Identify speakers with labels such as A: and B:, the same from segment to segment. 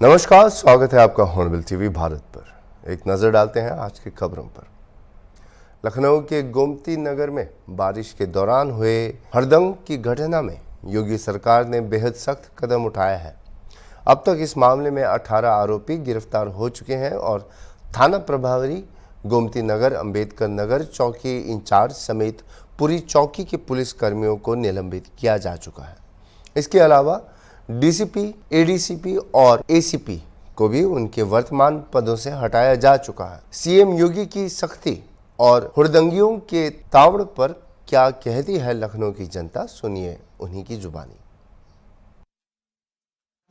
A: नमस्कार, स्वागत है आपका हॉर्नबिल टीवी भारत पर। एक नज़र डालते हैं आज की खबरों पर। लखनऊ के गोमती नगर में बारिश के दौरान हुए हड़दंग की घटना में योगी सरकार ने बेहद सख्त कदम उठाया है। अब तक इस मामले में 18 आरोपी गिरफ्तार हो चुके हैं और थाना प्रभारी गोमती नगर, अंबेडकर नगर चौकी इंचार्ज समेत पूरी चौकी के पुलिस कर्मियों को निलंबित किया जा चुका है। इसके अलावा डीसीपी, एडीसीपी और एसीपी को भी उनके वर्तमान पदों से हटाया जा चुका है। सीएम योगी की सख्ती और हुड़दंगियों के तावड़ पर क्या कहती है लखनऊ की जनता, सुनिए उन्हीं की जुबानी।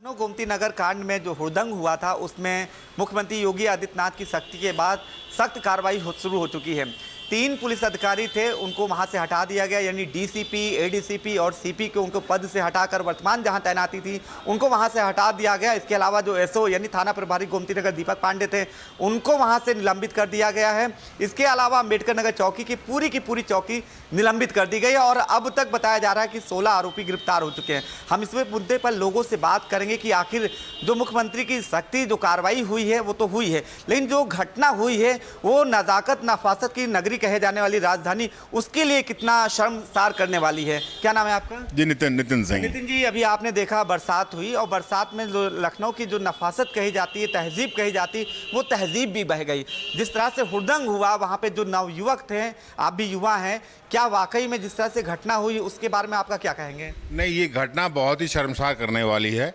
B: लखनऊ गोमती नगर कांड में जो हुड़दंग हुआ था उसमें मुख्यमंत्री योगी आदित्यनाथ की सख्ती के बाद सख्त कार्रवाई शुरू हो चुकी है। 3 पुलिस अधिकारी थे, उनको वहां से हटा दिया गया, यानी डीसीपी, एडीसीपी और सीपी को उनको पद से हटाकर वर्तमान जहां तैनाती थी उनको वहां से हटा दिया गया। इसके अलावा जो एसओ यानी थाना प्रभारी गोमती नगर दीपक पांडे थे उनको वहां से निलंबित कर दिया गया है। इसके अलावा अंबेडकर नगर चौकी की पूरी चौकी निलंबित कर दी गई है और अब तक बताया जा रहा है कि 16 आरोपी गिरफ्तार हो चुके हैं। हम इस मुद्दे पर लोगों से बात करेंगे कि आखिर जो मुख्यमंत्री की सख्ती जो कार्रवाई हुई है वो तो हुई है, लेकिन जो घटना हुई है वो नजाकत नफासत की नगरी कहे जाने वाली राजधानी, उसके लिए कितना शर्मसार करने वाली है। क्या नाम है आपका?
C: जी नितिन सिंह।
B: नितिन जी, अभी आपने देखा बरसात हुई और बरसात में जो लखनऊ की जो नफासत कही जाती है, तहजीब कही जाती है, वो तहजीब भी बह गई। जिस तरह से हुड़दंग हुआ वहाँ पे जो नवयुवक थे, आप भी युवा हैं, क्या वाकई में जिस तरह से घटना हुई उसके बारे में आपका क्या कहेंगे?
C: नहीं, ये घटना बहुत ही शर्मसार करने वाली है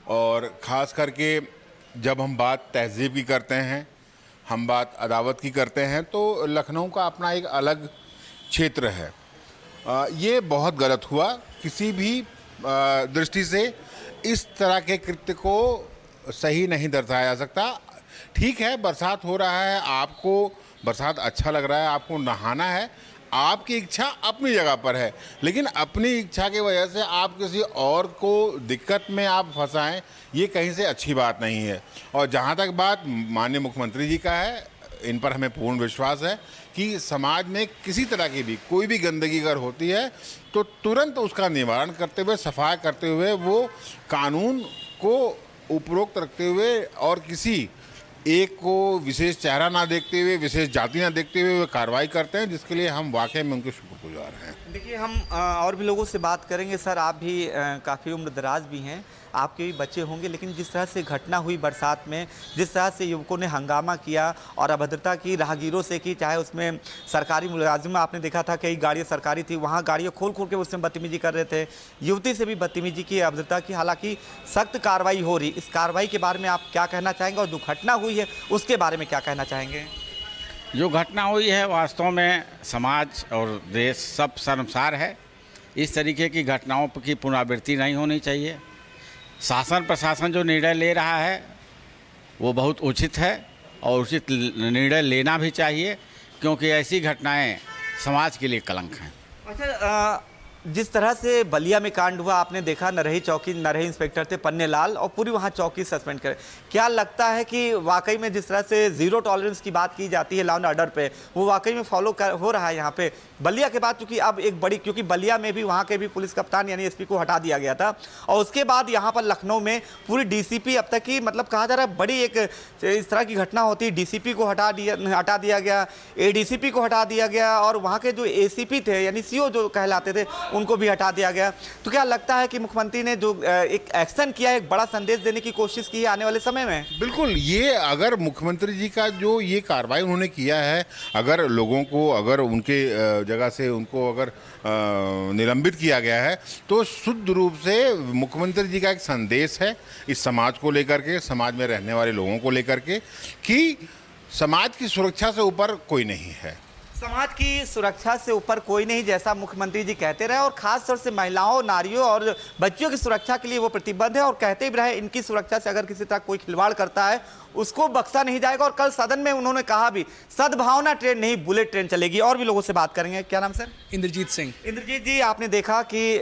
C: और ख़ास करके जब हम बात तहजीब की करते हैं, हम बात अदावत की करते हैं, तो लखनऊ का अपना एक अलग क्षेत्र है। ये बहुत गलत हुआ। किसी भी दृष्टि से इस तरह के कृत्य को सही नहीं दर्शाया जा सकता। ठीक है, बरसात हो रहा है, आपको बरसात अच्छा लग रहा है, आपको नहाना है, आपकी इच्छा अपनी जगह पर है, लेकिन अपनी इच्छा की वजह से आप किसी और को दिक्कत में आप फंसाएं, ये कहीं से अच्छी बात नहीं है। और जहाँ तक बात माननीय मुख्यमंत्री जी का है, इन पर हमें पूर्ण विश्वास है कि समाज में किसी तरह की भी कोई भी गंदगी अगर होती है तो तुरंत उसका निवारण करते हुए, सफाई करते हुए, वो कानून को उपरोक्त रखते हुए और किसी एक को विशेष चेहरा ना देखते हुए, विशेष जाति ना देखते हुए वे कार्रवाई करते हैं, जिसके लिए हम वाकई में उनके शुक्रगुजार हैं।
B: देखिए, हम और भी लोगों से बात करेंगे। सर, आप भी काफ़ी उम्रदराज भी हैं, आपके भी बच्चे होंगे, लेकिन जिस तरह से घटना हुई बरसात में, जिस तरह से युवकों ने हंगामा किया और अभद्रता की राहगीरों से की, चाहे उसमें सरकारी मुलाजिम, आपने देखा था कई गाड़ियाँ सरकारी थी, वहाँ गाड़ियाँ खोल के उसमें बदतमीजी कर रहे थे, युवती से भी बदतमीजी की, अभद्रता की। हालांकि सख्त कार्रवाई हो रही, इस कार्रवाई के बारे में आप क्या कहना चाहेंगे और जो घटना हुई है उसके बारे में क्या कहना चाहेंगे?
D: जो घटना हुई है वास्तव में समाज और देश सब शर्मसार है। इस तरीके की घटनाओं की पुनरावृत्ति नहीं होनी चाहिए। शासन प्रशासन जो निर्णय ले रहा है वो बहुत उचित है और उचित निर्णय लेना भी चाहिए, क्योंकि ऐसी घटनाएं समाज के लिए कलंक हैं।
B: अच्छा, जिस तरह से बलिया में कांड हुआ, आपने देखा, नरही चौकी नरही इंस्पेक्टर थे पन्ने लाल और पूरी वहाँ चौकी सस्पेंड करे। क्या लगता है कि वाकई में जिस तरह से जीरो टॉलरेंस की बात की जाती है लॉ एंड ऑर्डर पे, वो वाकई में फॉलो हो रहा है यहाँ पे बलिया के बाद? क्योंकि अब एक बड़ी, क्योंकि बलिया में भी वहाँ के भी पुलिस कप्तान यानी एसपी को हटा दिया गया था और उसके बाद यहाँ पर लखनऊ में पूरी डीसीपी, अब तक की मतलब कहा जा रहा है बड़ी एक इस तरह की घटना होती है, डीसीपी को हटा दिया गया, एडीसीपी को हटा दिया गया और वहाँ के जो एसीपी थे यानी सीओ जो कहलाते थे उनको भी हटा दिया गया। तो क्या लगता है कि मुख्यमंत्री ने जो एक एक्शन किया, एक बड़ा संदेश देने की कोशिश की है आने वाले समय में?
C: बिल्कुल, ये अगर मुख्यमंत्री जी का जो ये कार्रवाई उन्होंने किया है, अगर लोगों को, अगर उनके जगह से उनको अगर निलंबित किया गया है, तो शुद्ध रूप से मुख्यमंत्री जी का एक संदेश है इस समाज को लेकर के, समाज में रहने वाले लोगों को लेकर के, कि समाज की सुरक्षा से ऊपर कोई नहीं है।
B: समाज की सुरक्षा से ऊपर कोई नहीं, जैसा मुख्यमंत्री जी कहते रहे, और खास तौर से महिलाओं, नारियों और बच्चियों की सुरक्षा के लिए वो प्रतिबद्ध है और कहते भी रहे इनकी सुरक्षा से अगर किसी तरह कोई खिलवाड़ करता है उसको बख्शा नहीं जाएगा। और कल सदन में उन्होंने कहा भी, सद्भावना ट्रेन नहीं बुलेट ट्रेन चलेगी। और भी लोगों से बात करेंगे। क्या नाम सर?
E: इंद्रजीत सिंह।
B: इंद्रजीत जी, आपने देखा कि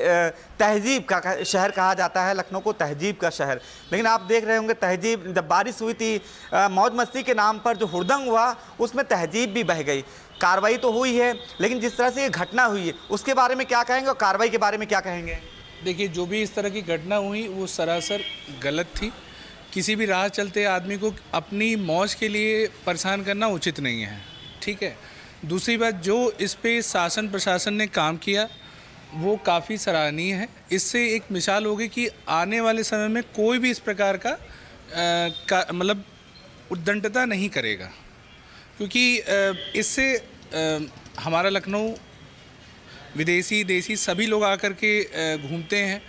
B: तहजीब का शहर कहा जाता है लखनऊ को, तहजीब का शहर, लेकिन आप देख रहे होंगे तहजीब, जब बारिश हुई थी, मौज मस्ती के नाम पर जो हुड़दंग हुआ उसमें तहजीब भी बह गई। कार्रवाई तो हुई है, लेकिन जिस तरह से ये घटना हुई है उसके बारे में क्या कहेंगे और कार्रवाई के बारे में क्या कहेंगे?
E: देखिए, जो भी इस तरह की घटना हुई वो सरासर गलत थी। किसी भी राह चलते आदमी को अपनी मौज के लिए परेशान करना उचित नहीं है, ठीक है। दूसरी बात, जो इस पे शासन प्रशासन ने काम किया वो काफ़ी सराहनीय है। इससे एक मिसाल होगी कि आने वाले समय में कोई भी इस प्रकार का मतलब उद्दंडता नहीं करेगा, क्योंकि इससे हमारा लखनऊ विदेशी देशी सभी लोग आकर के घूमते हैं।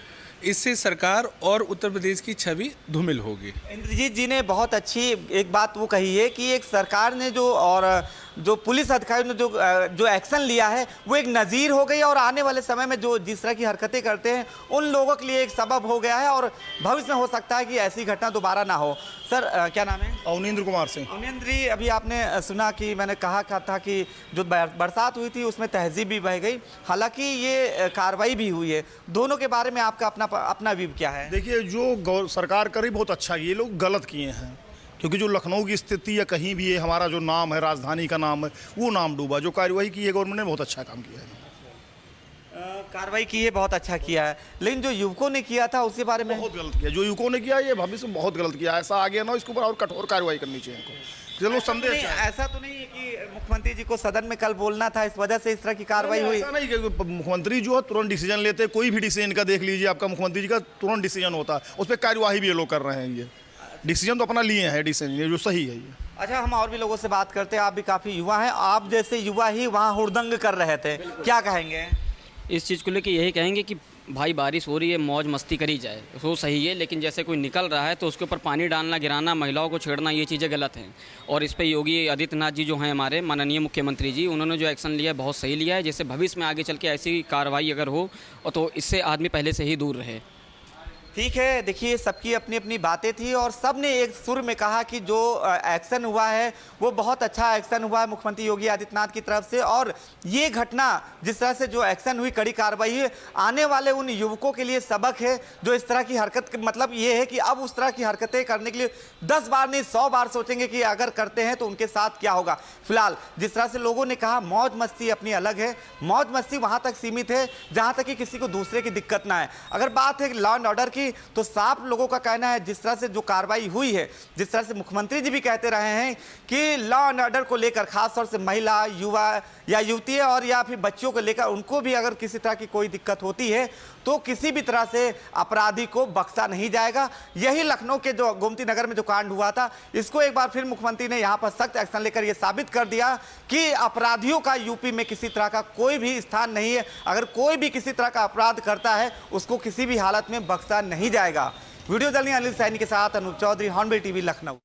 E: इससे सरकार और उत्तर प्रदेश की छवि धूमिल होगी।
B: इंद्रजीत जी ने बहुत अच्छी एक बात वो कही है कि एक सरकार ने जो पुलिस अधिकारियों ने जो एक्शन लिया है वो एक नज़ीर हो गई और आने वाले समय में जो जिस तरह की हरकतें करते हैं उन लोगों के लिए एक सबब हो गया है और भविष्य में हो सकता है कि ऐसी घटना दोबारा ना हो। सर क्या नाम है?
F: अवनींद्र कुमार सिंह।
B: अवनींद्र जी, अभी आपने सुना कि मैंने कहा था कि जो बरसात हुई थी उसमें तहजीब भी बह गई, हालांकि ये कार्रवाई भी हुई है। दोनों के बारे में आपका अपना व्यू क्या है?
F: देखिए, जो सरकार करी बहुत अच्छा, ये लोग गलत किए हैं, क्योंकि जो लखनऊ की स्थिति या कहीं भी है, हमारा जो नाम है, राजधानी का नाम है, वो नाम डूबा। जो कार्रवाई की है गवर्नमेंट ने बहुत अच्छा काम किया है।
B: कार्रवाई की है, बहुत अच्छा किया है, लेकिन जो युवकों ने किया था उसके बारे में
F: बहुत गलत किया। जो युवकों ने किया ये भविष्य में बहुत गलत किया। ऐसा आगे ना, इसके ऊपर और कठोर कार्रवाई करनी चाहिए इनको। चलो संदेश
B: ऐसा तो नहीं है कि मुख्यमंत्री जी को सदन में कल बोलना था, इस वजह से इस तरह की कार्रवाई हुई?
F: ऐसा नहीं कि मुख्यमंत्री जो है तुरंत डिसीजन लेते, कोई भी डिसीजन का देख लीजिए, आपका मुख्यमंत्री जी का तुरंत डिसीजन होता है, उस पर कार्यवाही भी ये लोग कर रहे हैं। ये डिसीजन तो अपना लिए हैं, डिसीजन ये जो सही है ये।
B: अच्छा, हम और भी लोगों से बात करते हैं। आप भी काफ़ी युवा हैं, आप जैसे युवा ही वहाँ हुड़दंग कर रहे थे, क्या कहेंगे
G: इस चीज़ को लेकर? यही कहेंगे कि भाई बारिश हो रही है, मौज मस्ती करी जाए, वो सही है, लेकिन जैसे कोई निकल रहा है तो उसके ऊपर पानी डालना, गिराना, महिलाओं को छेड़ना, ये चीज़ें गलत हैं। और इस पे योगी आदित्यनाथ जी जो हैं हमारे माननीय मुख्यमंत्री जी, उन्होंने जो एक्शन लिया है बहुत सही लिया है। जैसे भविष्य में आगे चल के ऐसी कार्रवाई अगर हो तो इससे आदमी पहले से ही दूर रहे।
B: ठीक है, देखिए सबकी अपनी अपनी बातें थी और सब ने एक सुर में कहा कि जो एक्शन हुआ है वो बहुत अच्छा एक्शन हुआ है मुख्यमंत्री योगी आदित्यनाथ की तरफ से। और ये घटना जिस तरह से जो एक्शन हुई, कड़ी कार्रवाई है, आने वाले उन युवकों के लिए सबक है जो इस तरह की हरकत, मतलब ये है कि अब उस तरह की हरकतें करने के लिए 10 बार नहीं 100 बार सोचेंगे कि अगर करते हैं तो उनके साथ क्या होगा। फिलहाल जिस तरह से लोगों ने कहा, मौज मस्ती अपनी अलग है, मौज मस्ती वहाँ तक सीमित है जहाँ तक कि किसी को दूसरे की दिक्कत ना है। अगर बात है लॉ एंड ऑर्डर की, तो साफ लोगों का कहना है जिस तरह से जो कार्रवाई हुई है, जिस तरह से मुख्यमंत्री जी भी कहते रहे हैं कि लॉ एंड ऑर्डर को लेकर खासतौर से महिला, युवा या युवती और या फिर बच्चों को लेकर उनको भी अगर किसी तरह की कोई दिक्कत होती है तो किसी भी तरह से अपराधी को बख्शा नहीं जाएगा। यही लखनऊ के जो गोमती नगर में जो कांड हुआ था, इसको एक बार फिर मुख्यमंत्री ने यहाँ पर सख्त एक्शन लेकर यह साबित कर दिया कि अपराधियों का यूपी में किसी तरह का कोई भी स्थान नहीं है। अगर कोई भी किसी तरह का अपराध करता है उसको किसी भी हालत में बख्शा नहीं जाएगा। वीडियो जर्नलिस्ट अनिल सैनी के साथ अनूप चौधरी, हॉर्नबिल टीवी, लखनऊ।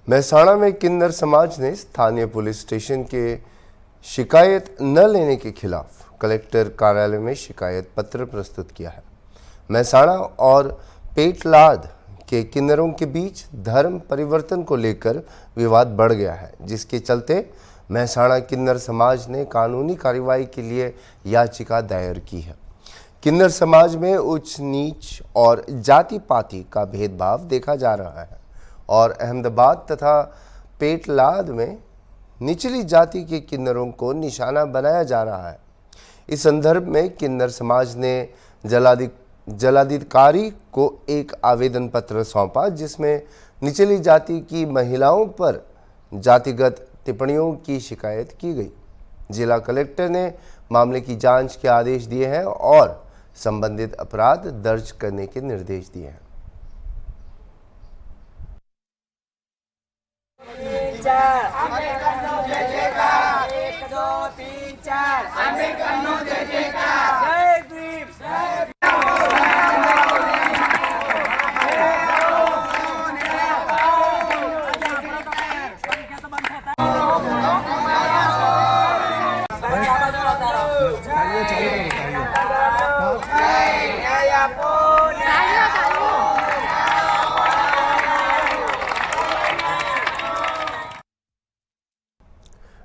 A: मेहसाणा में किन्नर समाज ने स्थानीय पुलिस स्टेशन के शिकायत न लेने के खिलाफ कलेक्टर कार्यालय में शिकायत पत्र प्रस्तुत किया है। मेहसाणा और पेटलाद के किन्नरों के बीच धर्म परिवर्तन को लेकर विवाद बढ़ गया है, जिसके चलते मेहसाणा किन्नर समाज ने कानूनी कार्रवाई के लिए याचिका दायर की है। किन्नर समाज में उच्च नीच और जाति पाति का भेदभाव देखा जा रहा है और अहमदाबाद तथा पेटलाद में निचली जाति के किन्नरों को निशाना बनाया जा रहा है। इस संदर्भ में किन्नर समाज ने जिलाधिकारी को एक आवेदन पत्र सौंपा, जिसमें निचली जाति की महिलाओं पर जातिगत टिप्पणियों की शिकायत की गई। जिला कलेक्टर ने मामले की जांच के आदेश दिए हैं और संबंधित अपराध दर्ज करने के निर्देश दिए हैं।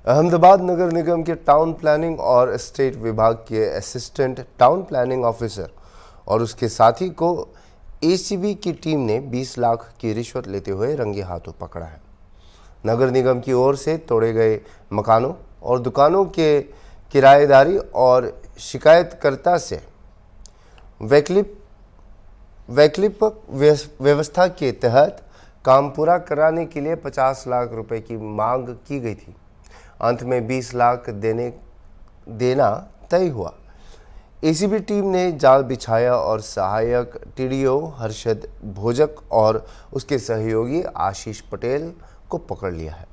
A: अहमदाबाद नगर निगम के टाउन प्लानिंग और स्टेट विभाग के असिस्टेंट टाउन प्लानिंग ऑफिसर और उसके साथी को एसीबी की टीम ने 20 लाख की रिश्वत लेते हुए रंगे हाथों पकड़ा है। नगर निगम की ओर से तोड़े गए मकानों और दुकानों के किराएदारी और शिकायतकर्ता से वैकल्पिक वैकल्पिक व्यवस्था के तहत काम पूरा कराने के लिए 50 लाख रुपए की मांग की गई थी। अंत में 20 लाख देना तय हुआ। एसीबी टीम ने जाल बिछाया और सहायक टीडीओ हर्षद भोजक और उसके सहयोगी आशीष पटेल को पकड़ लिया है।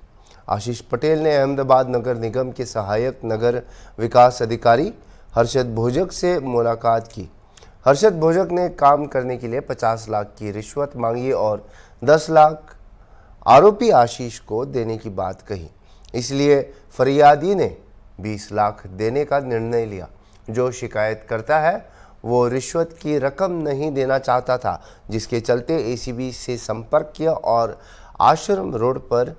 A: आशीष पटेल ने अहमदाबाद नगर निगम के सहायक नगर विकास अधिकारी हर्षद भोजक से मुलाकात की। हर्षद भोजक ने काम करने के लिए 50 लाख की रिश्वत मांगी और 10 लाख आरोपी आशीष को देने की बात कही। इसलिए फरियादी ने 20 लाख देने का निर्णय लिया। जो शिकायत करता है वो रिश्वत की रकम नहीं देना चाहता था, जिसके चलते एसीबी से संपर्क किया और आश्रम रोड पर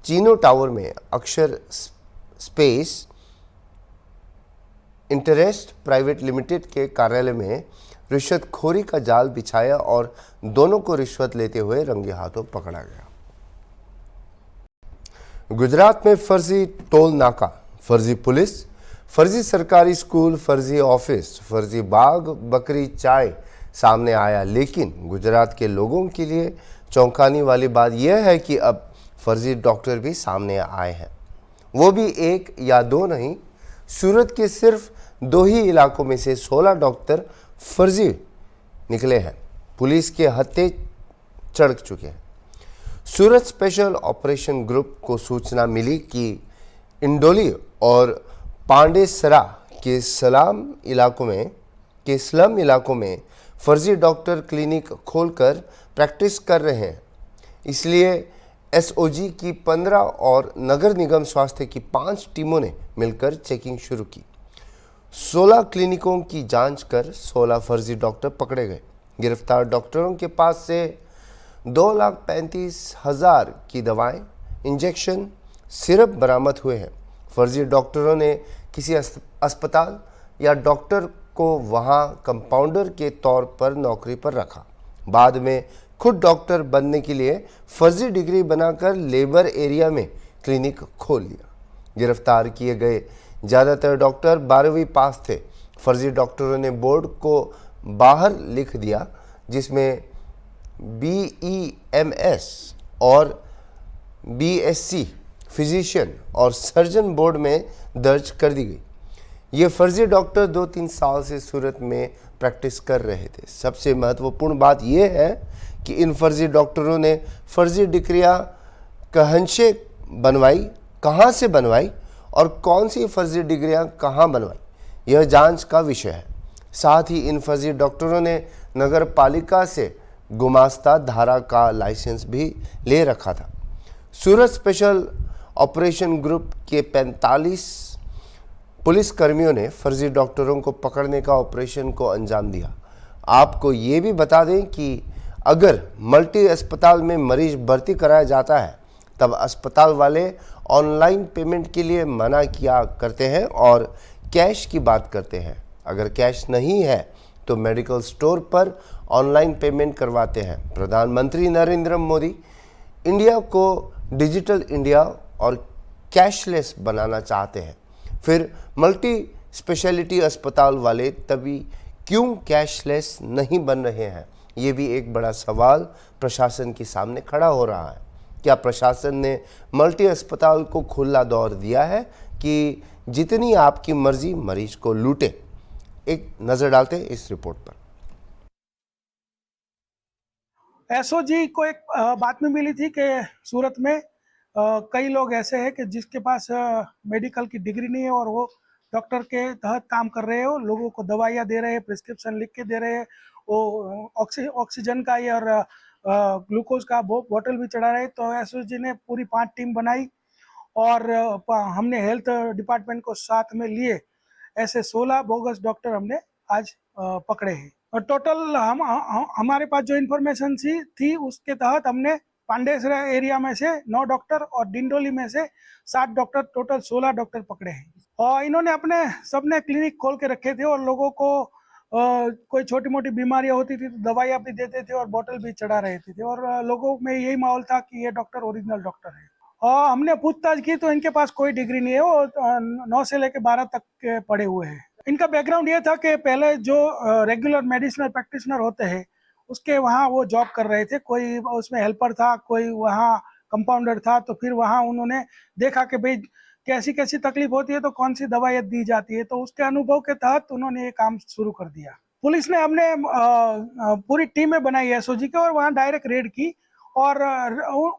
A: चीनो टावर में अक्षर स्पेस इंटरेस्ट प्राइवेट लिमिटेड के कार्यालय में रिश्वतखोरी का जाल बिछाया और दोनों को रिश्वत लेते हुए रंगे हाथों पकड़ा गया। गुजरात में फर्जी टोल नाका, फर्जी पुलिस, फर्जी सरकारी स्कूल, फर्जी ऑफिस, फर्जी बाग बकरी चाय सामने आया। लेकिन गुजरात के लोगों के लिए चौंकाने वाली बात यह है कि अब फर्जी डॉक्टर भी सामने आए हैं। वो भी एक या दो नहीं, सूरत के सिर्फ 2 ही इलाकों में से 16 डॉक्टर फर्जी निकले हैं। पुलिस के हत्थे चढ़ चुके हैं। सूरत स्पेशल ऑपरेशन ग्रुप को सूचना मिली कि इंडोली और पांडेसरा के स्लम इलाकों में फर्जी डॉक्टर क्लिनिक खोलकर प्रैक्टिस कर रहे हैं। इसलिए एसओजी की 15 और नगर निगम स्वास्थ्य की 5 टीमों ने मिलकर चेकिंग शुरू की। 16 क्लिनिकों की जांच कर 16 फर्जी डॉक्टर पकड़े गए। गिरफ्तार डॉक्टरों के पास से 2,35,000 की दवाएं, इंजेक्शन, सिरप बरामद हुए हैं। फर्जी डॉक्टरों ने किसी अस्पताल या डॉक्टर को वहां कंपाउंडर के तौर पर नौकरी पर रखा। बाद में खुद डॉक्टर बनने के लिए फर्जी डिग्री बनाकर लेबर एरिया में क्लिनिक खोल लिया। गिरफ्तार किए गए ज़्यादातर डॉक्टर 12वीं पास थे। फर्जी डॉक्टरों ने बोर्ड को बाहर लिख दिया जिसमें BEMS और BSc फिजिशियन और सर्जन बोर्ड में दर्ज कर दी गई। ये फर्जी डॉक्टर 2-3 साल से सूरत में प्रैक्टिस कर रहे थे। सबसे महत्वपूर्ण बात यह है कि इन फर्जी डॉक्टरों ने फर्जी डिग्रियां कहाँ से बनवाई और कौन सी फर्जी डिग्रियां कहाँ बनवाई, यह जांच का विषय है। साथ ही इन फर्जी डॉक्टरों ने नगर पालिका से गुमास्ता धारा का लाइसेंस भी ले रखा था। सूरत स्पेशल ऑपरेशन ग्रुप के 45 पुलिसकर्मियों ने फर्जी डॉक्टरों को पकड़ने का ऑपरेशन को अंजाम दिया। आपको ये भी बता दें कि अगर मल्टी अस्पताल में मरीज भर्ती कराया जाता है तब अस्पताल वाले ऑनलाइन पेमेंट के लिए मना किया करते हैं और कैश की बात करते हैं। अगर कैश नहीं है तो मेडिकल स्टोर पर ऑनलाइन पेमेंट करवाते हैं। प्रधानमंत्री नरेंद्र मोदी इंडिया को डिजिटल इंडिया और कैशलेस बनाना चाहते हैं। फिर मल्टी स्पेशलिटी अस्पताल वाले तभी क्यों कैशलेस नहीं बन रहे हैं, ये भी एक बड़ा सवाल प्रशासन के सामने खड़ा हो रहा है। क्या प्रशासन ने मल्टी अस्पताल को खुला दौर दिया है कि जितनी आपकी मर्जी मरीज को लूटे? एक नज़र डालते हैं इस रिपोर्ट पर।
H: एसओजी को एक बात में मिली थी कि सूरत में कई लोग ऐसे हैं कि जिसके पास मेडिकल की डिग्री नहीं है और वो डॉक्टर के तहत काम कर रहे हो, लोगों को दवाइयाँ दे रहे हैं, प्रिस्क्रिप्शन लिख के दे रहे हैं, वो ऑक्सीजन का और ग्लूकोज का बोतल भी चढ़ा रहे। तो एसओजी ने पूरी 5 टीम बनाई और हमने हेल्थ डिपार्टमेंट को साथ में लिए ऐसे 16 बोगस डॉक्टर हमने आज पकड़े हैं। और टोटल हमारे पास जो इन्फॉर्मेशन थी उसके तहत हमने पांडेसरा एरिया में से 9 डॉक्टर और डिंडोली में से 7 डॉक्टर, टोटल 16 डॉक्टर पकड़े हैं। और इन्होंने सबने क्लिनिक खोल के रखे थे और लोगों को कोई छोटी मोटी बीमारियां होती थी तो दवाइयाँ भी देते थे और बोतल भी चढ़ा रहे थे और लोगों में यही माहौल था कि ये डॉक्टर ओरिजिनल डॉक्टर है। और हमने पूछताछ की तो इनके पास कोई डिग्री नहीं है, वो 9 से लेकर 12 तक के पढ़े हुए हैं। इनका बैकग्राउंड ये था कि पहले जो रेगुलर मेडिसिनल प्रैक्टिशनर होते हैं उसके वहाँ वो जॉब कर रहे थे, कोई उसमें हेल्पर था, कोई वहाँ कंपाउंडर था। तो फिर वहाँ उन्होंने देखा कि भाई कैसी कैसी तकलीफ होती है तो कौन सी दवाइयाँ दी जाती है, तो उसके अनुभव के तहत उन्होंने ये काम शुरू कर दिया। पुलिस ने हमने पूरी टीमें बनाई एसओजी के और वहाँ डायरेक्ट रेड की और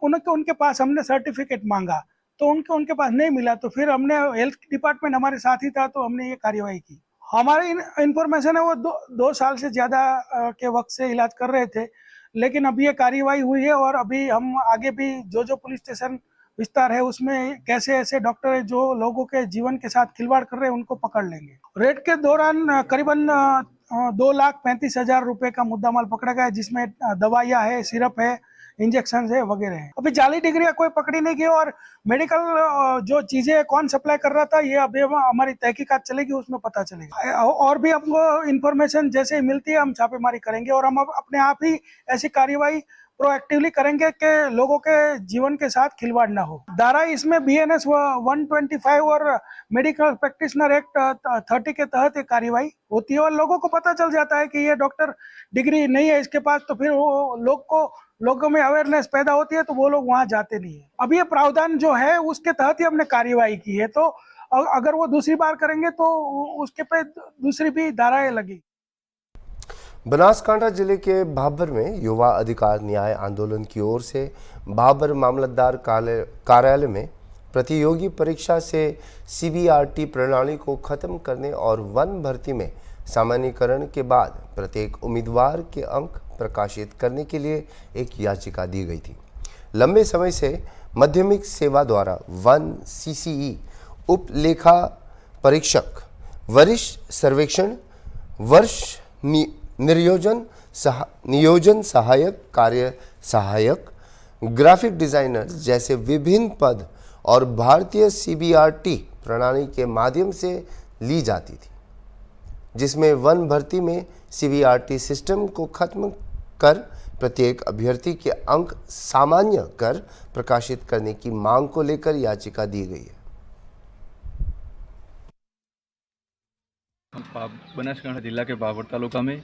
H: उनके पास हमने सर्टिफिकेट मांगा तो उनके पास नहीं मिला। तो फिर हमने हेल्थ डिपार्टमेंट हमारे साथ ही था तो हमने ये कार्यवाही की। हमारी इंफॉर्मेशन है वो दो साल से ज़्यादा के वक्त से इलाज कर रहे थे, लेकिन अभी ये कार्यवाही हुई है और अभी हम आगे भी जो पुलिस स्टेशन विस्तार है उसमें कैसे ऐसे डॉक्टर है जो लोगों के जीवन के साथ खिलवाड़ कर रहे हैं उनको पकड़ लेंगे। रेड के दौरान करीबन 2,35,000 रुपए का मुद्दामाल पकड़ा गया, जिसमें दवाइयाँ है, सिरप है, इंजेक्शन है वगैरह है। अभी जाली डिग्रियां कोई पकड़ी नहीं गई और मेडिकल जो चीजें कौन सप्लाई कर रहा था ये अभी हमारी तहकीकात चलेगी, उसमें पता चलेगा। और भी हमको इन्फॉर्मेशन जैसे ही मिलती है हम छापेमारी करेंगे और हम अपने आप ही ऐसी कार्यवाही प्रोएक्टिवली करेंगे कि लोगों के जीवन के साथ खिलवाड़ ना हो। धारा इसमें BNS 125 और मेडिकल प्रैक्टिशनर एक्ट 30 के तहत एक कार्यवाही होती है और लोगों को पता चल जाता है कि ये डॉक्टर डिग्री नहीं है इसके पास, तो फिर वो लोगों में अवेयरनेस पैदा होती है तो वो लोग वहाँ जाते नहीं है। अब ये प्रावधान जो है उसके तहत ही हमने कार्यवाही की है, तो अगर वो दूसरी बार करेंगे तो उसके पे दूसरी भी धाराएं लगी।
A: बनासकांठा जिले के भाबर में युवा अधिकार न्याय आंदोलन की ओर से भाबर मामलतदार कार्यालय में प्रतियोगी परीक्षा से CBRT प्रणाली को खत्म करने और वन भर्ती में सामान्यीकरण के बाद प्रत्येक उम्मीदवार के अंक प्रकाशित करने के लिए एक याचिका दी गई थी। लंबे समय से माध्यमिक सेवा द्वारा वन CCE उप लेखा परीक्षक, वरिष्ठ सर्वेक्षण, वर्ष नियोजन सहायक, कार्य सहायक, ग्राफिक डिजाइनर जैसे विभिन्न पद और भारतीय CBRT प्रणाली के माध्यम से ली जाती थी, जिसमें वन भर्ती में CBRT सिस्टम को खत्म कर प्रत्येक अभ्यर्थी के अंक सामान्य कर प्रकाशित करने की मांग को लेकर याचिका दी गई है।
I: बनासकांठा जिला के बाबर तालुका में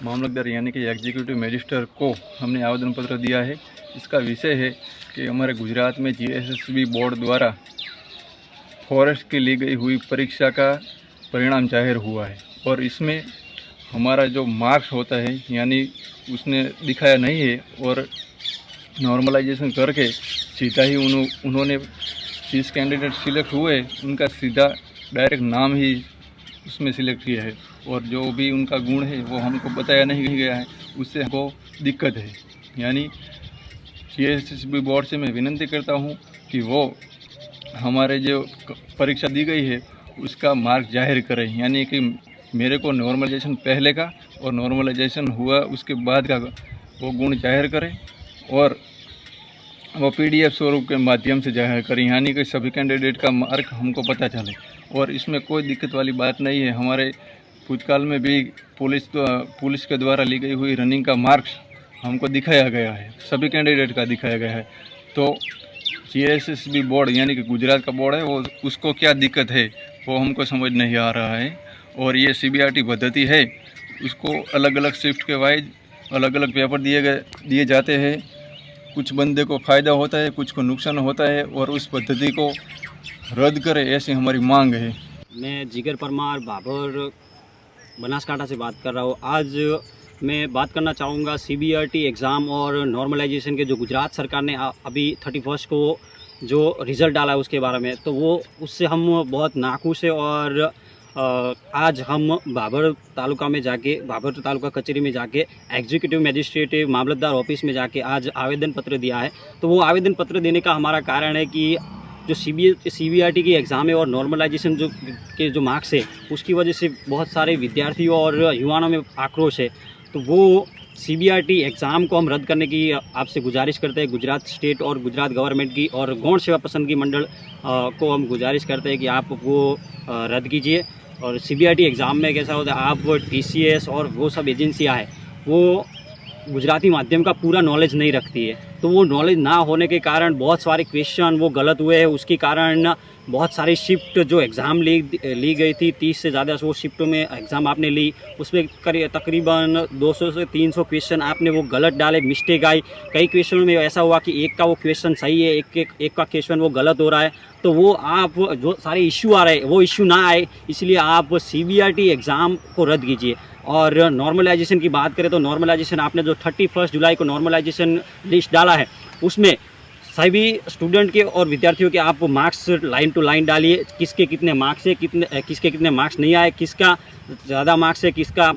I: मामलतदार यानी कि एग्जीक्यूटिव मजिस्ट्रेट को हमने आवेदन पत्र दिया है। इसका विषय है कि हमारे गुजरात में GSSB बोर्ड द्वारा फॉरेस्ट की ली गई हुई परीक्षा का परिणाम जाहिर हुआ है और इसमें हमारा जो मार्क्स होता है यानी उसने दिखाया नहीं है और नॉर्मलाइजेशन करके सीधा ही उन्होंने जिस कैंडिडेट सिलेक्ट हुए उनका सीधा डायरेक्ट नाम ही उसमें सिलेक्ट किया है और जो भी उनका गुण है वो हमको बताया नहीं गया है, उससे हमको दिक्कत है। यानी GSSB बोर्ड से मैं विनती करता हूँ कि वो हमारे जो परीक्षा दी गई है उसका मार्क जाहिर करें, यानी कि मेरे को नॉर्मलाइजेशन पहले का और नॉर्मलाइजेशन हुआ उसके बाद का वो गुण जाहिर करें और वो PDF स्वरूप के माध्यम से जाहिर करें, यानी कि सभी कैंडिडेट का मार्क हमको पता चले। और इसमें कोई दिक्कत वाली बात नहीं है। हमारे भूतकाल में भी पुलिस के द्वारा ली गई हुई रनिंग का मार्क्स हमको दिखाया गया है, सभी कैंडिडेट का दिखाया गया है। तो GSSB बोर्ड यानी कि गुजरात का बोर्ड है वो उसको क्या दिक्कत है वो हमको समझ नहीं आ रहा है। और ये CBRT पद्धति है उसको अलग अलग शिफ्ट के वाइज अलग अलग पेपर दिए जाते हैं। कुछ बंदे को फ़ायदा होता है, कुछ को नुकसान होता है और उस पद्धति को रद्द करे ऐसी हमारी मांग है।
G: मैं जिगर परमार भाबर बनासकांठा से बात कर रहा हूँ। आज मैं बात करना चाहूँगा CBRT एग्ज़ाम और नॉर्मलाइजेशन के जो गुजरात सरकार ने अभी 31 को जो रिज़ल्ट डाला है उसके बारे में, तो वो उससे हम बहुत नाखुश है। और आज हम भाबर तालुका कचहरी में जाके एग्जीक्यूटिव मजिस्ट्रेट मामलतदार ऑफिस में जाके आज आवेदन पत्र दिया है। तो वो आवेदन पत्र देने का हमारा कारण है कि जो CBRT की एग्ज़ाम है और नॉर्मलाइजेशन जो मार्क्स है उसकी वजह से बहुत सारे विद्यार्थियों और युवाओं में आक्रोश है। तो वो CBRT एग्ज़ाम को हम रद्द करने की आपसे गुजारिश करते हैं, गुजरात स्टेट और गुजरात गवर्नमेंट की और गौण सेवा पसंदगी मंडल को हम गुजारिश करते हैं कि आप वो रद्द कीजिए। और CBRT एग्ज़ाम में कैसा होता है, आप TCS और वो सब एजेंसियाँ हैं वो गुजराती माध्यम का पूरा नॉलेज नहीं रखती है, तो वो नॉलेज ना होने के कारण बहुत सारे क्वेश्चन वो गलत हुए हैं, उसके कारण
J: बहुत सारी शिफ्ट जो एग्ज़ाम ली गई थी, 30 से ज़्यादा वो शिफ्टों में एग्ज़ाम आपने ली, उसमें तकरीबन 200 से 300 क्वेश्चन आपने वो गलत डाले, मिस्टेक आई। कई क्वेश्चनों में ऐसा हुआ कि एक का वो क्वेश्चन सही है, एक का क्वेश्चन वो गलत हो रहा है। तो वो आप जो सारे इश्यू आ रहे हैं वो इश्यू ना आए, इसलिए आप CBRT एग्ज़ाम को रद्द कीजिए। और नॉर्मलाइजेशन की बात करें तो नॉर्मलाइजेशन आपने जो 31 जुलाई को नॉर्मलाइजेशन लिस्ट डाला है, उसमें सभी स्टूडेंट के और विद्यार्थियों के आप मार्क्स लाइन टू लाइन डालिए, किसके कितने मार्क्स है, किसके कितने मार्क्स नहीं आए, किसका ज़्यादा मार्क्स है, किसका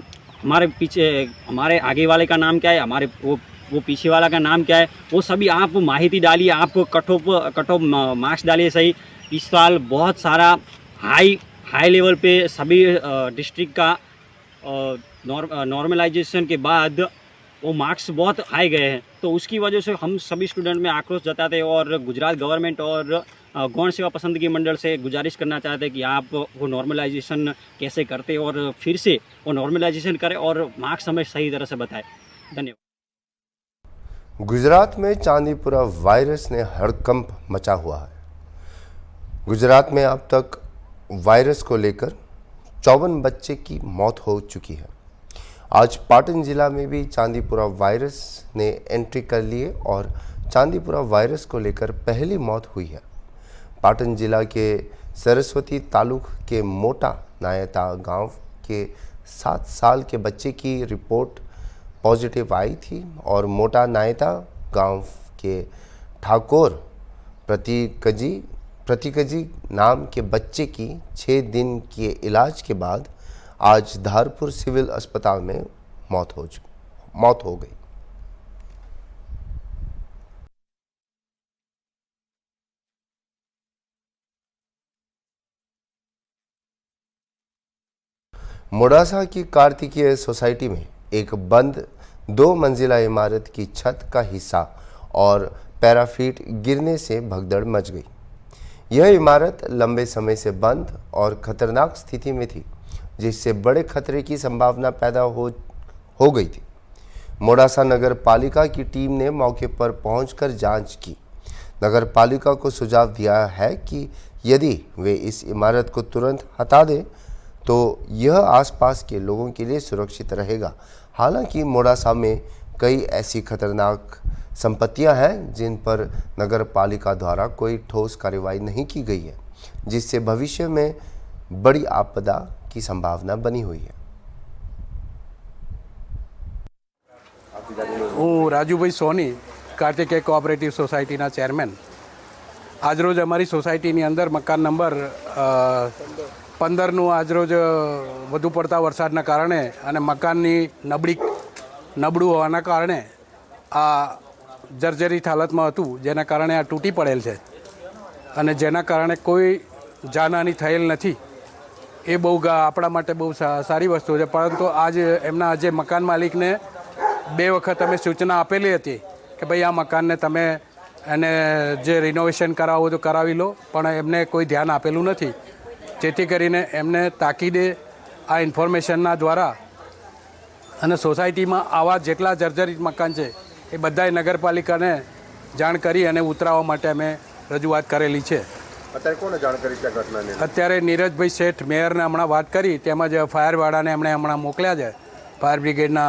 J: हमारे पीछे हमारे आगे वाले का नाम क्या है, हमारे वो पीछे वाला का नाम क्या है, वो सभी आप माहिती डालिए, आप कट ऑफ मार्क्स डालिए सही। इस साल बहुत सारा हाई लेवल पे सभी डिस्ट्रिक्ट का नॉर्मलाइजेशन के बाद वो मार्क्स बहुत हाई गए हैं, तो उसकी वजह से हम सभी स्टूडेंट में आक्रोश जताते हैं और गुजरात गवर्नमेंट और गौण सेवा पसंदगी मंडल से गुजारिश करना चाहते हैं कि आप वो नॉर्मलाइजेशन कैसे करते और फिर से वो नॉर्मलाइजेशन करें और मार्क्स हमें सही तरह से बताएं। धन्यवाद।
A: गुजरात में चांदीपुरा वायरस ने हड़कंप मचा हुआ है। गुजरात में अब तक वायरस को लेकर 54 बच्चे की मौत हो चुकी है। आज पाटन जिला में भी चांदीपुरा वायरस ने एंट्री कर लिए और चांदीपुरा वायरस को लेकर पहली मौत हुई है। पाटन जिला के सरस्वती तालुक के मोटा नायता गांव के 7 साल के बच्चे की रिपोर्ट पॉजिटिव आई थी और मोटा नायता गांव के ठाकुर प्रतीकजी नाम के बच्चे की 6 दिन के इलाज के बाद आज धारपुर सिविल अस्पताल में मौत हो गई। मोडासा की कार्तिकीय सोसाइटी में एक बंद 2 मंजिला इमारत की छत का हिस्सा और पैराफीट गिरने से भगदड़ मच गई। यह इमारत लंबे समय से बंद और खतरनाक स्थिति में थी, जिससे बड़े खतरे की संभावना पैदा हो गई थी। मोडासा नगर पालिका की टीम ने मौके पर पहुंचकर जांच की। नगर पालिका को सुझाव दिया है कि यदि वे इस इमारत को तुरंत हटा दें तो यह आसपास के लोगों के लिए सुरक्षित रहेगा। हालांकि मोडासा में कई ऐसी खतरनाक संपत्तियां हैं जिन पर नगर पालिका द्वारा कोई ठोस कार्रवाई नहीं की गई है, जिससे भविष्य में बड़ी आपदा की संभावना बनी हुई है।
K: હું રાજુભાઈ સોની કાર્તિકેય કોઓપરેટિવ સોસાયટીના ચેરમેન આજરોજ અમારી સોસાયટીની અંદર મકાન નંબર 15નું આજરોજ વધુ પડતા વરસાદના કારણે અને મકાનની નબળું હોવાના કારણે આ જર્જરિત હાલતમાં હતું, જેના કારણે આ તૂટી પડેલ છે અને જેના કારણે કોઈ જાનહાનિ થયેલ નથી। એ બહુ આપણા માટે બહુ સારી વસ્તુ છે, પરંતુ આજ એમના જે મકાન માલિકને 2 વખત અમે સૂચના આપેલી હતી કે ભાઈ આ મકાનને તમે એને જે રિનોવેશન કરાવવું તો કરાવી લો, પણ એમને કોઈ ધ્યાન આપેલું નથી, જેથી કરીને એમને તાકીદે આ ઇન્ફોર્મેશનના દ્વારા અને સોસાયટીમાં આવા જેટલા જર્જરિત મકાન છે એ બધાય નગરપાલિકાને જાણ કરી અને ઉતરાવવા માટે અમે રજૂઆત કરેલી છે।
A: અત્યારે કોને જાણ કરી છે ઘટનાની?
K: અત્યારે નીરજભાઈ શેઠ મેયરને હમણાં વાત કરી, તેમજ ફાયરવાળાને એમણે હમણાં મોકલ્યા છે, ફાયર બ્રિગેડના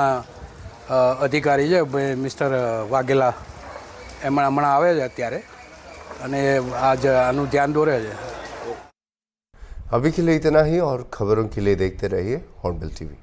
K: અધિકારી છે મિસ્ટર વાઘેલા, એમણે હમણાં આવે છે અત્યારે અને આજ આનું ધ્યાન દોરે છે।
A: अभी के लिए इतना ही और खबरों के लिए देखते रहिए हॉर्नबिल टीवी।